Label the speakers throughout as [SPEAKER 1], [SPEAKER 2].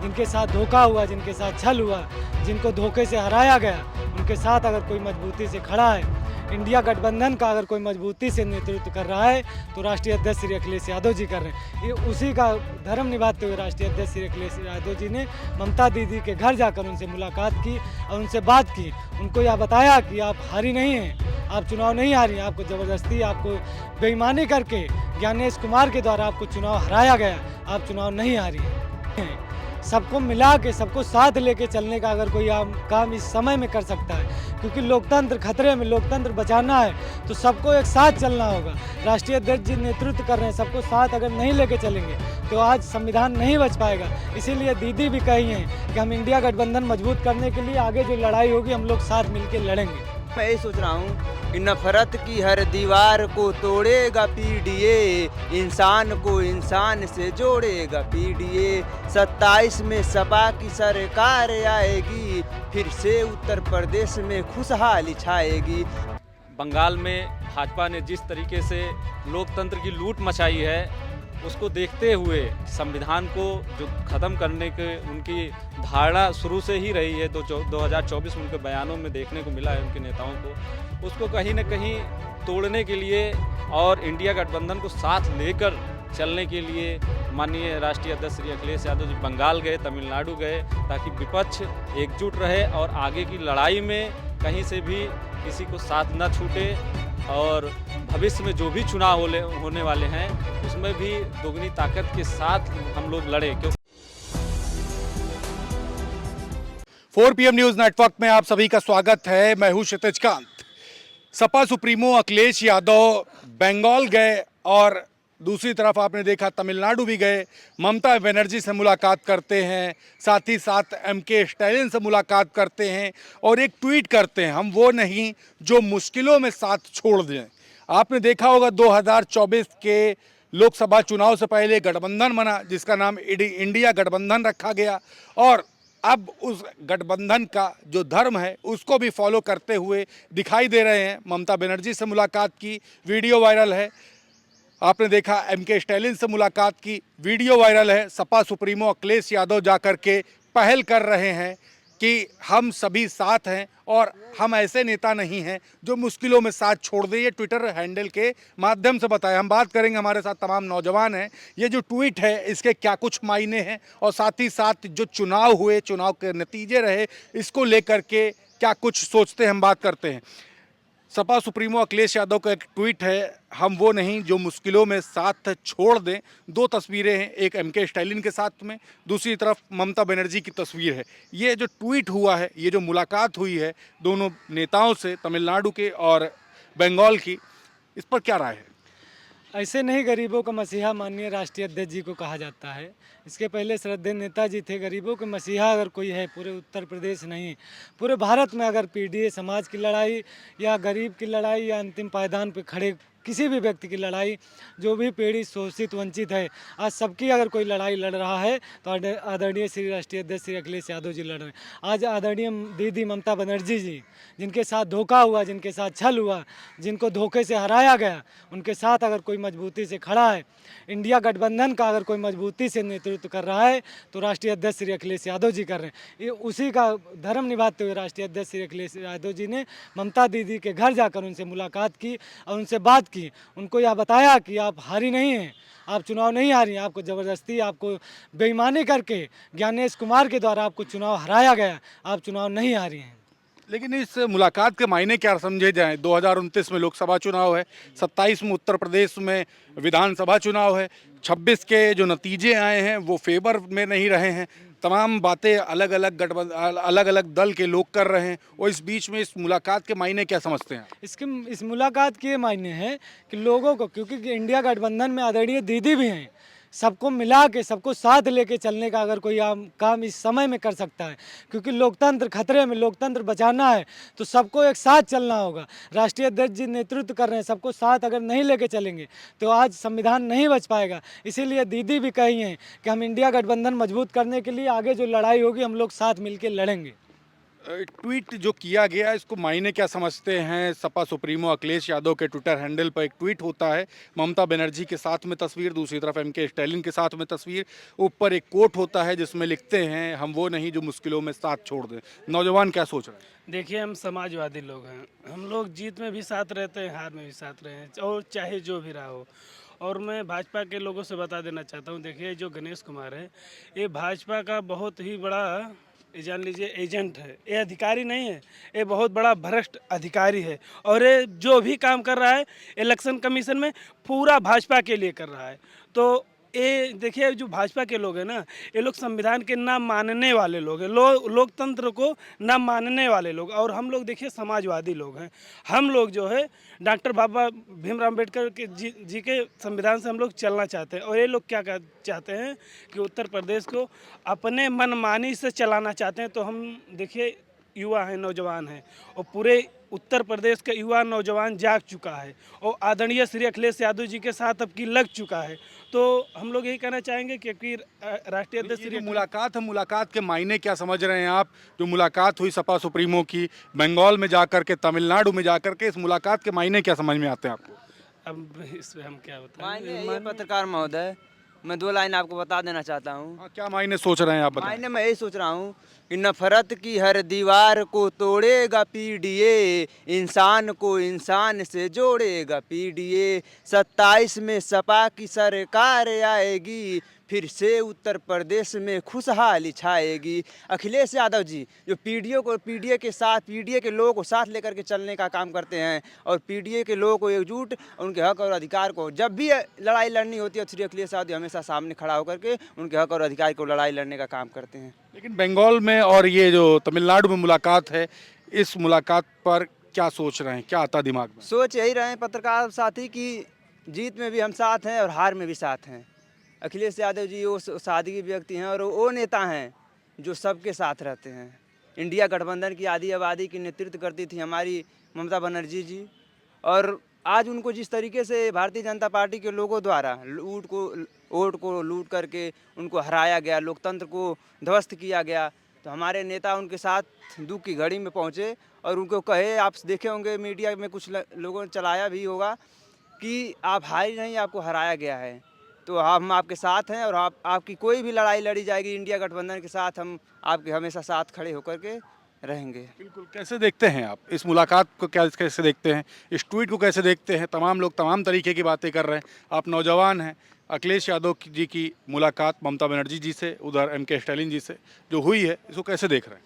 [SPEAKER 1] जिनके साथ धोखा हुआ, जिनके साथ छल हुआ, जिनको धोखे से हराया गया, उनके साथ अगर कोई मजबूती से खड़ा है, इंडिया गठबंधन का अगर कोई मजबूती से नेतृत्व कर रहा है तो राष्ट्रीय अध्यक्ष श्री अखिलेश यादव जी कर रहे हैं। ये उसी का धर्म निभाते हुए राष्ट्रीय अध्यक्ष श्री अखिलेश यादव जी ने ममता दीदी के घर जाकर उनसे मुलाकात की और उनसे बात की। उनको यह बताया कि आप हारी नहीं हैं, आप चुनाव नहीं हारी हैं, आपको ज़बरदस्ती, आपको बेईमानी करके ज्ञानेश कुमार के द्वारा आपको चुनाव हराया गया, आप चुनाव नहीं हारी हैं। सबको मिला के, सबको साथ लेके चलने का अगर कोई काम इस समय में कर सकता है, क्योंकि लोकतंत्र खतरे में, लोकतंत्र बचाना है तो सबको एक साथ चलना होगा। राष्ट्रीय अध्यक्ष जी नेतृत्व कर रहे हैं, सबको साथ अगर नहीं लेके चलेंगे तो आज संविधान नहीं बच पाएगा। इसीलिए दीदी भी कही हैं कि हम इंडिया गठबंधन मजबूत करने के लिए आगे जो लड़ाई होगी हम लोग साथ मिलकर लड़ेंगे।
[SPEAKER 2] मैं यही सोच रहा हूँ कि नफरत की हर दीवार को तोड़ेगा पीडीए, इंसान को इंसान से जोड़ेगा पीडीए। 27 में सपा की सरकार आएगी, फिर से उत्तर प्रदेश में खुशहाली छाएगी।
[SPEAKER 3] बंगाल में भाजपा ने जिस तरीके से लोकतंत्र की लूट मचाई है, उसको देखते हुए संविधान को जो ख़त्म करने के उनकी धारणा शुरू से ही रही है, 2024 में उनके बयानों में देखने को मिला है उनके नेताओं को, उसको कहीं न कहीं तोड़ने के लिए और इंडिया गठबंधन को साथ लेकर चलने के लिए माननीय राष्ट्रीय अध्यक्ष श्री अखिलेश यादव जी बंगाल गए, तमिलनाडु गए, ताकि विपक्ष एकजुट रहे और आगे की लड़ाई में कहीं से भी किसी को साथ न छूटे और भविष्य में जो भी चुनाव होने वाले हैं उसमें भी दोगुनी ताकत के साथ हम लोग लड़े।
[SPEAKER 4] 4 PM न्यूज नेटवर्क में आप सभी का स्वागत है। मैं हूं क्षितिज कांत। सपा सुप्रीमो अखिलेश यादव बंगाल गए और दूसरी तरफ आपने देखा तमिलनाडु भी गए, ममता बनर्जी से मुलाकात करते हैं, साथ ही साथ MK स्टैलिन से मुलाकात करते हैं और एक ट्वीट करते हैं, हम वो नहीं जो मुश्किलों में साथ छोड़ दें। आपने देखा होगा 2024 के लोकसभा चुनाव से पहले गठबंधन बना जिसका नाम इंडिया गठबंधन रखा गया और अब उस गठबंधन का जो धर्म है उसको भी फॉलो करते हुए दिखाई दे रहे हैं। ममता बनर्जी से मुलाकात की, वीडियो वायरल है। आपने देखा MK स्टैलिन से मुलाकात की, वीडियो वायरल है। सपा सुप्रीमो अखिलेश यादव जाकर के पहल कर रहे हैं कि हम सभी साथ हैं और हम ऐसे नेता नहीं हैं जो मुश्किलों में साथ छोड़ दें। ये ट्विटर हैंडल के माध्यम से बताया। हम बात करेंगे, हमारे साथ तमाम नौजवान हैं। ये जो ट्वीट है इसके क्या कुछ मायने हैं और साथ ही साथ जो चुनाव हुए, चुनाव के नतीजे रहे, इसको लेकर के क्या कुछ सोचते हैं, हम बात करते हैं। सपा सुप्रीमो अखिलेश यादव का एक ट्वीट है, हम वो नहीं जो मुश्किलों में साथ छोड़ दें। 2 तस्वीरें हैं, एक MK स्टैलिन के साथ में, दूसरी तरफ ममता बनर्जी की तस्वीर है। ये जो ट्वीट हुआ है, ये जो मुलाकात हुई है दोनों नेताओं से, तमिलनाडु के और बंगाल की, इस पर क्या राय है?
[SPEAKER 1] ऐसे नहीं गरीबों का मसीहा माननीय राष्ट्रीय अध्यक्ष जी को कहा जाता है। इसके पहले श्रद्धेय नेताजी थे। गरीबों के मसीहा अगर कोई है पूरे उत्तर प्रदेश नहीं, पूरे भारत में अगर पीडीए समाज की लड़ाई या गरीब की लड़ाई या अंतिम पायदान पर खड़े किसी भी व्यक्ति की लड़ाई, जो भी पीड़ित, शोषित, वंचित है, आज सबकी अगर कोई लड़ाई लड़ रहा है तो आदरणीय श्री राष्ट्रीय अध्यक्ष श्री अखिलेश यादव जी लड़ रहे हैं। आज आदरणीय दीदी ममता बनर्जी जी, जिनके साथ धोखा हुआ, जिनके साथ छल हुआ, जिनको धोखे से हराया गया, उनके साथ अगर कोई मजबूती से खड़ा है, इंडिया गठबंधन का अगर कोई मजबूती से नेतृत्व कर रहा है तो राष्ट्रीय अध्यक्ष श्री अखिलेश यादव जी कर रहे हैं। ये उसी का धर्म निभाते हुए राष्ट्रीय अध्यक्ष श्री अखिलेश यादव जी ने ममता दीदी के घर जाकर उनसे मुलाकात की और उनसे बात की। उनको यह बताया कि आप हारी नहीं हैं, आप चुनाव नहीं हारी हैं, आपको ज़बरदस्ती, आपको बेईमानी करके ज्ञानेश कुमार के द्वारा आपको चुनाव हराया गया, आप चुनाव नहीं हारी हैं।
[SPEAKER 4] लेकिन इस मुलाकात के मायने क्या समझे जाएं? 2029 में लोकसभा चुनाव है, 27 में उत्तर प्रदेश में विधानसभा चुनाव है, 26 के जो नतीजे आए हैं वो फेवर में नहीं रहे हैं। तमाम बातें अलग अलग दल के लोग कर रहे हैं और इस बीच में इस मुलाकात के मायने क्या समझते हैं?
[SPEAKER 1] इस मुलाकात के मायने हैं कि लोगों को, क्योंकि इंडिया गठबंधन में आदरणीय दीदी भी हैं, सबको मिला के, सबको साथ लेके चलने का अगर कोई काम इस समय में कर सकता है, क्योंकि लोकतंत्र खतरे में, लोकतंत्र बचाना है तो सबको एक साथ चलना होगा। राष्ट्रीय अध्यक्ष जी नेतृत्व कर रहे हैं, सबको साथ अगर नहीं लेके चलेंगे तो आज संविधान नहीं बच पाएगा। इसीलिए दीदी भी कही हैं कि हम इंडिया गठबंधन मजबूत करने के लिए आगे जो लड़ाई होगी हम लोग साथ मिल के लड़ेंगे।
[SPEAKER 4] ट्वीट जो किया गया इसको मायने क्या समझते हैं? सपा सुप्रीमो अखिलेश यादव के ट्विटर हैंडल पर एक ट्वीट होता है, ममता बनर्जी के साथ में तस्वीर, दूसरी तरफ एमके स्टालिन के साथ में तस्वीर, ऊपर एक कोट होता है जिसमें लिखते हैं हम वो नहीं जो मुश्किलों में साथ छोड़ दें। नौजवान क्या सोच रहे हैं?
[SPEAKER 5] देखिए, हम समाजवादी लोग हैं। हम लोग जीत में भी साथ रहते हैं, हार में भी साथ रहे हैं, और चाहे जो भी रहा हो। और मैं भाजपा के लोगों से बता देना चाहता हूँ, देखिए जो गणेश कुमार है, ये भाजपा का बहुत ही बड़ा, ये जान लीजिए, एजेंट है। ये अधिकारी नहीं है, ये बहुत बड़ा भ्रष्ट अधिकारी है। और ये जो भी काम कर रहा है इलेक्शन कमीशन में, पूरा भाजपा के लिए कर रहा है। तो ये देखिए, जो भाजपा के लोग हैं ना, ये लोग संविधान के ना मानने वाले लोग हैं, लोकतंत्र को ना मानने वाले लोग। और हम लोग देखिए समाजवादी लोग हैं। हम लोग जो है डॉक्टर बाबा भीमराव अम्बेडकर के जी के संविधान से हम लोग चलना चाहते हैं। और ये लोग क्या चाहते हैं कि उत्तर प्रदेश को अपने मनमानी से चलाना चाहते हैं। तो हम देखिए युवा हैं, नौजवान हैं, और पूरे उत्तर प्रदेश का युवा नौजवान जाग चुका है और आदरणीय श्री अखिलेश यादव जी के साथ अब की लग चुका है। तो हम लोग यही कहना चाहेंगे कि राष्ट्रीय अध्यक्ष
[SPEAKER 4] ये जो मुलाकात है, मुलाकात के मायने क्या समझ रहे हैं आप? जो मुलाकात हुई सपा सुप्रीमो की बंगाल में जाकर के, तमिलनाडु में जाकर के, इस मुलाकात के मायने क्या समझ में आते हैं आपको?
[SPEAKER 5] अब इसमें हम क्या
[SPEAKER 2] मायने
[SPEAKER 5] बताएं?
[SPEAKER 2] ये पत्रकार महोदय, मैं 2 लाइन आपको बता देना चाहता हूँ।
[SPEAKER 4] हाँ, क्या मायने सोच रहे हैं आप बताएं?
[SPEAKER 2] मायने मैं यही सोच रहा हूँ कि नफरत की हर दीवार को तोड़ेगा पीडीए, इंसान को इंसान से जोड़ेगा पीडीए। 27 में सपा की सरकार आएगी, फिर से उत्तर प्रदेश में खुशहाली छाएगी। अखिलेश यादव जी जो पीडीए के साथ, पीडीए के लोगों को साथ लेकर के चलने का काम करते हैं, और पीडीए के लोगों को एकजुट, उनके हक और अधिकार को, जब भी लड़ाई लड़नी होती है, श्री अखिलेश यादव हमेशा सामने खड़ा होकर के उनके हक और अधिकार को लड़ाई लड़ने का काम करते हैं।
[SPEAKER 4] लेकिन बंगाल में और ये जो तमिलनाडु में मुलाकात है, इस मुलाकात पर क्या सोच रहे हैं? क्या आता दिमाग में?
[SPEAKER 2] सोच यही रहे हैं पत्रकार साथी कि जीत में भी हम साथ हैं और हार में भी साथ हैं। अखिलेश यादव जी वो सादगी व्यक्ति हैं और वो नेता हैं जो सबके साथ रहते हैं। इंडिया गठबंधन की आधी आबादी की नेतृत्व करती थी हमारी ममता बनर्जी जी, और आज उनको जिस तरीके से भारतीय जनता पार्टी के लोगों द्वारा वोट को लूट करके उनको हराया गया, लोकतंत्र को ध्वस्त किया गया, तो हमारे नेता उनके साथ दुख की घड़ी में पहुँचे और उनको कहे, आप देखे होंगे मीडिया में कुछ लोगों ने चलाया भी होगा कि आप हारे नहीं, आपको हराया गया है। तो हम आपके साथ हैं और आपकी कोई भी लड़ाई लड़ी जाएगी इंडिया गठबंधन के साथ, हम आपके हमेशा साथ खड़े होकर के रहेंगे।
[SPEAKER 4] बिल्कुल। कैसे देखते हैं आप इस मुलाकात को? कैसे देखते हैं इस ट्वीट को? कैसे देखते हैं? तमाम लोग तमाम तरीके की बातें कर रहे हैं। आप नौजवान हैं। अखिलेश यादव जी की मुलाकात ममता बनर्जी जी से, उधर एमके स्टालिन जी से जो हुई है, इसको कैसे देख रहे हैं?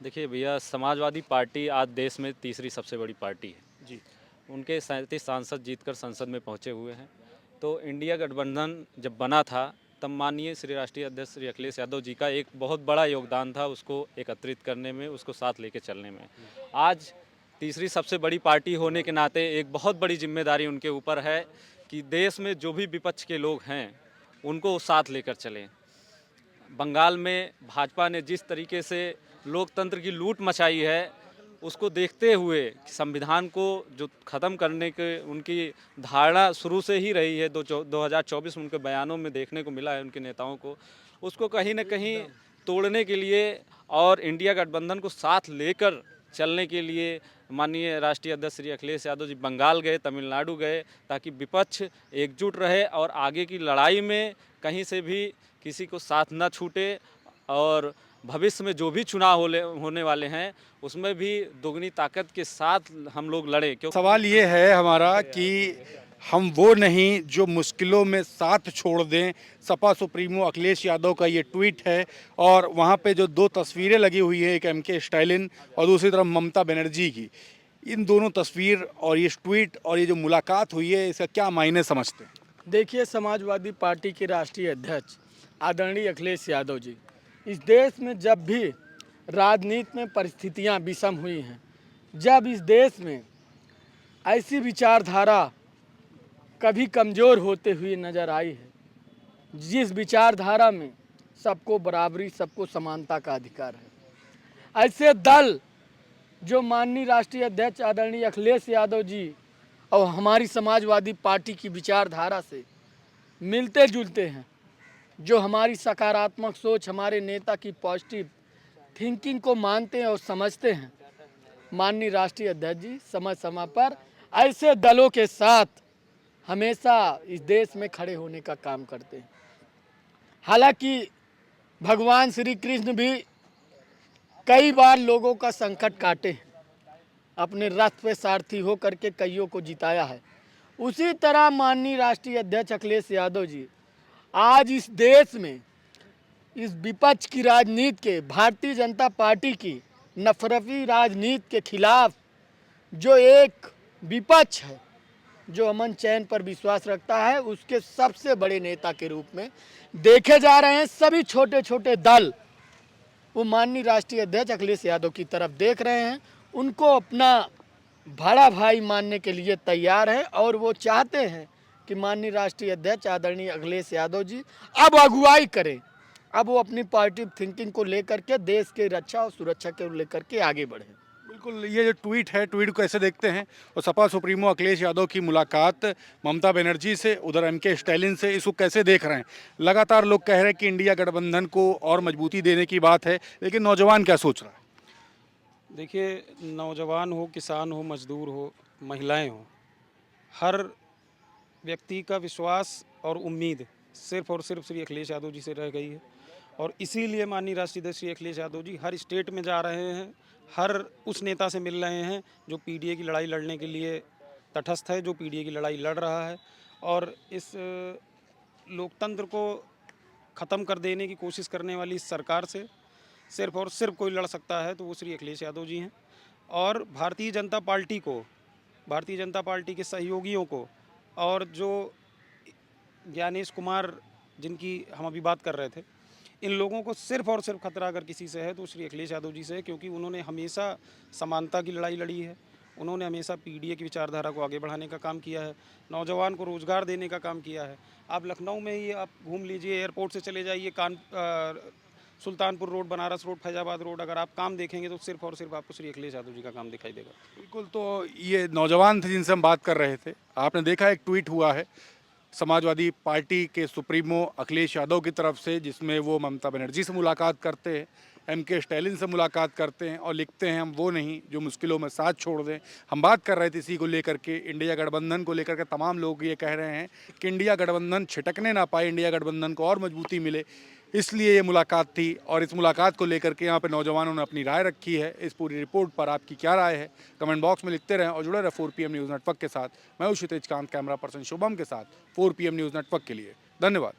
[SPEAKER 3] देखिए भैया, समाजवादी पार्टी आज देश में तीसरी सबसे बड़ी पार्टी है
[SPEAKER 4] जी।
[SPEAKER 3] उनके 37 सांसद जीतकर संसद में पहुंचे हुए हैं। तो इंडिया गठबंधन जब बना था तब माननीय श्री राष्ट्रीय अध्यक्ष श्री अखिलेश यादव जी का एक बहुत बड़ा योगदान था उसको एकत्रित करने में, उसको साथ लेके चलने में। आज तीसरी सबसे बड़ी पार्टी होने के नाते एक बहुत बड़ी जिम्मेदारी उनके ऊपर है कि देश में जो भी विपक्ष के लोग हैं उनको साथ लेकर चलें। बंगाल में भाजपा ने जिस तरीके से लोकतंत्र की लूट मचाई है, उसको देखते हुए संविधान को जो ख़त्म करने के उनकी धारणा शुरू से ही रही है, 2024 में उनके बयानों में देखने को मिला है उनके नेताओं को, उसको कहीं ना कहीं तोड़ने के लिए और इंडिया गठबंधन को साथ लेकर चलने के लिए माननीय राष्ट्रीय अध्यक्ष श्री अखिलेश यादव जी बंगाल गए, तमिलनाडु गए, ताकि विपक्ष एकजुट रहे और आगे की लड़ाई में कहीं से भी किसी को साथ न छूटे, और भविष्य में जो भी चुनाव होने वाले हैं उसमें भी दोगुनी ताकत के साथ हम लोग लड़े। क्यों
[SPEAKER 4] सवाल ये है हमारा कि हम वो नहीं जो मुश्किलों में साथ छोड़ दें। सपा सुप्रीमो अखिलेश यादव का ये ट्वीट है और वहाँ पे जो 2 तस्वीरें लगी हुई है, एक एमके स्टालिन और दूसरी तरफ ममता बनर्जी की। इन दोनों तस्वीर और ये ट्वीट और ये जो मुलाकात हुई है, इसका क्या मायने समझते हैं?
[SPEAKER 5] देखिए, समाजवादी पार्टी के राष्ट्रीय अध्यक्ष आदरणीय अखिलेश यादव जी, इस देश में जब भी राजनीति में परिस्थितियां विषम हुई हैं, जब इस देश में ऐसी विचारधारा कभी कमज़ोर होते हुए नज़र आई है, जिस विचारधारा में सबको बराबरी, सबको समानता का अधिकार है, ऐसे दल जो माननीय राष्ट्रीय अध्यक्ष आदरणीय अखिलेश यादव जी और हमारी समाजवादी पार्टी की विचारधारा से मिलते जुलते हैं, जो हमारी सकारात्मक सोच, हमारे नेता की पॉजिटिव
[SPEAKER 6] थिंकिंग को मानते हैं और समझते हैं। माननीय राष्ट्रीय अध्यक्ष जी समय समय पर ऐसे दलों के साथ हमेशा इस देश में खड़े होने का काम करते हैं। हालांकि भगवान श्री कृष्ण भी कई बार लोगों का संकट काटे हैं, अपने रथ पे सारथी हो करके कईयों को जिताया है। उसी तरह माननीय राष्ट्रीय अध्यक्ष अखिलेश यादव जी आज इस देश में इस विपक्ष की राजनीति के, भारतीय जनता पार्टी की नफरती राजनीति के खिलाफ जो एक विपक्ष है, जो अमन चैन पर विश्वास रखता है, उसके सबसे बड़े नेता के रूप में देखे जा रहे हैं। सभी छोटे छोटे दल वो माननीय राष्ट्रीय अध्यक्ष अखिलेश यादव की तरफ देख रहे हैं, उनको अपना बड़ा भाई मानने के लिए तैयार है और वो चाहते हैं कि माननीय राष्ट्रीय अध्यक्ष आदरणीय अखिलेश यादव जी अब अगुवाई करें, अब वो अपनी पॉजिटिव थिंकिंग को लेकर के देश के रक्षा और सुरक्षा को लेकर के आगे बढ़ें।
[SPEAKER 4] बिल्कुल, ये जो ट्वीट है, ट्वीट को कैसे देखते हैं? और सपा सुप्रीमो अखिलेश यादव की मुलाकात ममता बनर्जी से, उधर एमके स्टैलिन से, इसको कैसे देख रहे हैं? लगातार लोग कह रहे हैं कि इंडिया गठबंधन को और मजबूती देने की बात है, लेकिन नौजवान क्या सोच रहा है?
[SPEAKER 7] देखिए, नौजवान हो, किसान हो, मजदूर हो, महिलाएं हो, हर व्यक्ति का विश्वास और उम्मीद सिर्फ और सिर्फ श्री अखिलेश यादव जी से रह गई है। और इसीलिए माननीय राष्ट्रीय अध्यक्ष श्री अखिलेश यादव जी हर स्टेट में जा रहे हैं, हर उस नेता से मिल रहे हैं जो पीडीए की लड़ाई लड़ने के लिए तटस्थ है, जो पीडीए की लड़ाई लड़ रहा है। और इस लोकतंत्र को ख़त्म कर देने की कोशिश करने वाली इस सरकार से सिर्फ और सिर्फ कोई लड़ सकता है तो वो श्री अखिलेश यादव जी हैं। और भारतीय जनता पार्टी को, भारतीय जनता पार्टी के सहयोगियों को, और जो ज्ञानेश कुमार जिनकी हम अभी बात कर रहे थे, इन लोगों को सिर्फ और सिर्फ खतरा अगर किसी से है तो श्री अखिलेश यादव जी से है, क्योंकि उन्होंने हमेशा समानता की लड़ाई लड़ी है, उन्होंने हमेशा पीडीए की विचारधारा को आगे बढ़ाने का काम किया है, नौजवान को रोज़गार देने का काम किया है। आप लखनऊ में ही आप घूम लीजिए, एयरपोर्ट से चले जाइए, Sultanpur road, Banaras road, Faizabad road, अगर आप काम देखेंगे तो सिर्फ और सिर्फ आपको श्री अखिलेश यादव जी का काम दिखाई देगा।
[SPEAKER 4] बिल्कुल, तो ये नौजवान थे जिनसे हम बात कर रहे थे। आपने देखा एक ट्वीट हुआ है समाजवादी पार्टी के सुप्रीमो अखिलेश यादव की तरफ से, जिसमें वो ममता बनर्जी से मुलाकात करते हैं, एमके स्टैलिन से मुलाकात करते हैं और लिखते हैं हम वो नहीं जो मुश्किलों में साथ छोड़ दें। हम बात कर रहे थे इसी को लेकर के, इंडिया गठबंधन को लेकर के। तमाम लोग ये कह रहे हैं कि इंडिया गठबंधन छिटकने ना पाए, इंडिया गठबंधन को और मजबूती मिले, इसलिए ये मुलाकात थी। और इस मुलाकात को लेकर के यहाँ पे नौजवानों ने अपनी राय रखी है। इस पूरी रिपोर्ट पर आपकी क्या राय है, कमेंट बॉक्स में लिखते रहें और जुड़े रहे 4 PM न्यूज़ नेटवर्क के साथ। मैं हूं क्षितिज कांत, कैमरा पर्सन शुभम के साथ 4 PM न्यूज़ नेटवर्क के लिए। धन्यवाद।